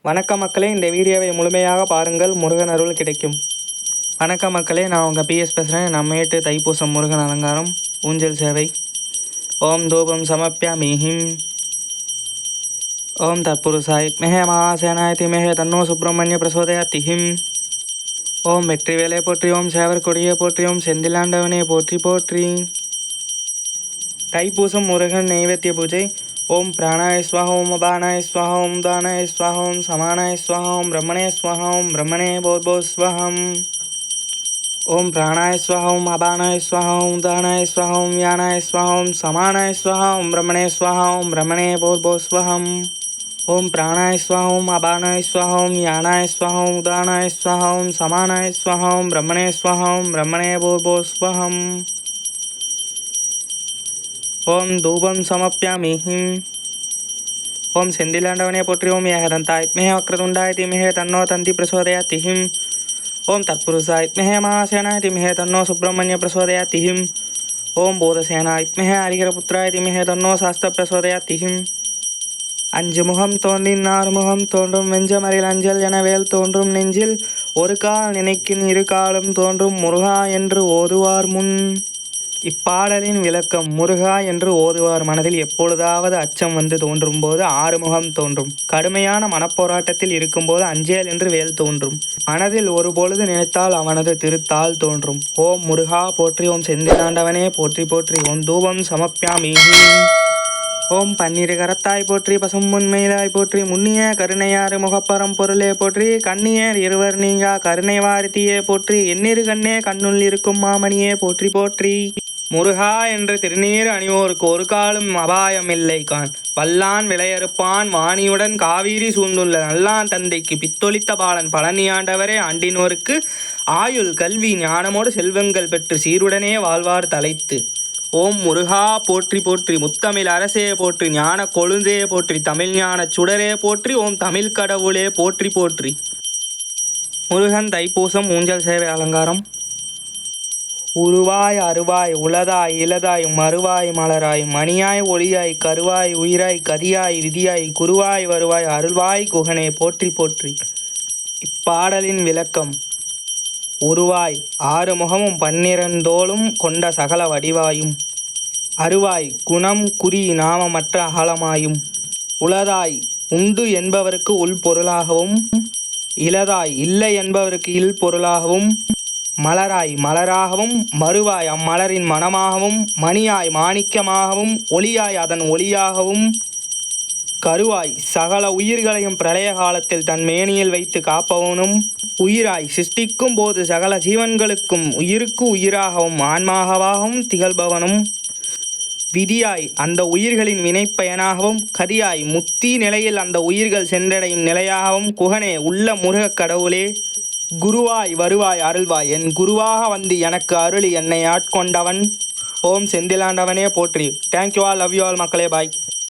வணக்கம் மக்களே, இந்த வீடியோவை முழுமையாக பாருங்கள், முருகன் அருள் கிடைக்கும். வணக்கம் மக்களே, நான் உங்கள் பிஎஸ் பேசுகிறேன். நம்மேட்டு தைப்பூசம் முருகன் அலங்காரம் ஊஞ்சல் சேவை. ஓம் தூபம் சமப்பியாமிஹிம். ஓம் தற்புருஷாய் மெஹே மகாசேனாய திமேஹே தன்னோ சுப்பிரமணிய பிரசோதயாத்திஹிம். ஓம் வெற்றிவேலை போற்றி, ஓம் சேவர் கொடியே போற்றி, ஓம் செந்திலாண்டவனே போற்றி போற்றி. தைப்பூசம் முருகன் நைவேத்திய பூஜை. ஓம் பிராணாய ஸ்வாஹா, ஓம் அபானாய ஸ்வாஹா, ஓம் தானாய ஸ்வாஹா, ஓம் சமானாய ஸ்வாஹா, ஓம் பிரம்மணே ஸ்வாஹா, ஓம் பிரம்மணே போர்போ ஸ்வஹம். ஓம் பிராணாய ஸ்வாஹா, ஓம் அபானாய ஸ்வாஹா, ஓம் தானாய ஸ்வாஹா, ஓம் யானாய ஸ்வாஹா, ஓம் சமானாய ஸ்வாஹா, ஓம் பிரம்மணே ஸ்வாஹா, ஓம் பிரம்மணே போர்போ ஸ்வஹம். ஓம் பிராணாய ஸ்வாஹா, ஓம் அபானாய ஸ்வாஹா, ஓம் யானாய ஸ்வாஹா, ஓம் தானாய ஸ்வாஹா, ஓம் சமானாய ஸ்வாஹா, ஓம் பிரம்மணே ஸ்வாஹா, ஓம் பிரம்மணே போர்போ ஸ்வஹம். ஓம் தூபம் சமப்பியாமிஹிம். ஓம் செந்திலாண்டவனே போற்றி, ஓம் ஏகதந்தாய் மெஹே வக்ரதுண்டாய திமேஹே தன்னோ தந்தி பிரசோதயாத்திஹிம். ஓம் தற்புருஷாய் மெஹே மகாசேனாய திமேஹே தன்னோ சுப்பிரமணிய பிரசோதயாத்திஹிம். ஓம் போதசேனாய் மெஹே ஹரிகரபுத்திராய திமேஹே தன்னோ சாஸ்திர பிரசோதயாத்திஹிம். அஞ்சு முகம் தோன்றின் ஆறு முகம் தோன்றும், வெஞ்சமரில் அஞ்சல் என வேல் தோன்றும் நெஞ்சில், ஒரு கால் நினைக்கின் இரு காலும் தோன்றும், முருகா என்று ஓதுவார் முன். இப்பாடலின் விளக்கம். முருகா என்று ஓதுவார் மனதில் எப்பொழுதாவது அச்சம் வந்து தோன்றும் போது ஆறுமுகம் தோன்றும். கடுமையான மனப்போராட்டத்தில் இருக்கும்போது அஞ்சேல் என்று வேல் தோன்றும். மனதில் ஒரு பொழுது நினைத்தால் அவனது திருத்தால் தோன்றும். ஓம் முருகா போற்றி, ஓம் செந்திலாண்டவனே போற்றி போற்றி. ஓம் தூபம் சமப்பியாமி. ஓம் பன்னிரு கரத்தாய் போற்றி, பசும் முன்மையிலாய் போற்றி, முன்னிய கருணையாறு முகப்பரம் பொருளே போற்றி, கண்ணியர் இருவர் நீங்கா கருணை வார்த்தியே போற்றி, எண்ணிரு கண்ணே கண்ணுள் இருக்கும் மாமணியே போற்றி போற்றி. முருகா என்று திருநீர் அணிவோருக்கு ஒரு காலும் அபாயம் இல்லை கான். வல்லான் விளையறுப்பான் வாணியுடன் காவிரி சூழ்ந்துள்ள நல்லான் தந்தைக்கு பித்தொளித்த பாலன் பழனியாண்டவரே ஆண்டினோருக்கு ஆயுள் கல்வி ஞானமோடு செல்வங்கள் பெற்று சீருடனே வாழ்வார் தலைத்து. ஓம் முருகா போற்றி போற்றி, முத்தமிழ் அரசே போற்றி, ஞான கொழுந்தே போற்றி, தமிழ் ஞான சுடரே போற்றி, ஓம் தமிழ் கடவுளே போற்றி போற்றி. முருகன் தைப்பூசம் ஊஞ்சல் சேவை அலங்காரம். உருவாய் அருவாய் உளதாய் இளதாய் மறுவாய் மலராய் மணியாய் ஒளியாய் கருவாய் உயிராய் கதியாய் விதியாய் குருவாய் வருவாய் அருள்வாய் குகனே போற்றி போற்றி. இப்பாடலின் விளக்கம். உருவாய் ஆறு முகமும் 12 தோளும் கொண்ட சகல வடிவாயும், அருவாய் குணம் குறி நாமமற்ற அகலமாயும், உளதாய் உண்டு என்பவருக்கு உள்பொருளாகவும், இளதாய் இல்லை என்பவருக்கு இல்பொருளாகவும், மலராய் மலராகவும், மறுவாய் அம்மலரின் மனமாகவும், மணியாய் மாணிக்கமாகவும், ஒளியாய் அதன் ஒளியாகவும், கருவாய் சகல உயிர்களையும் பிரளய காலத்தில் தன் மேனியில் வைத்து காப்பவனும், உயிராய் சிருஷ்டிக்கும் போது சகல ஜீவன்களுக்கும் உயிருக்கு உயிராகவும் ஆன்மாகவாகவும் திகழ்பவனும், விதியாய் அந்த உயிர்களின் வினைப்பயனாகவும், கதியாய் முக்தி நிலையில் அந்த உயிர்கள் சென்றடையும் நிலையாகவும், குகனே உள்ள முருகக் கடவுளே குருவாய் வருவாய் அருள்வாய், என் குருவாக வந்து எனக்கு அருளி என்னை ஆட்கொண்டவன். ஓம் செந்திலாண்டவனே போற்றி. Thank you all, love you all மக்களே, பாய்.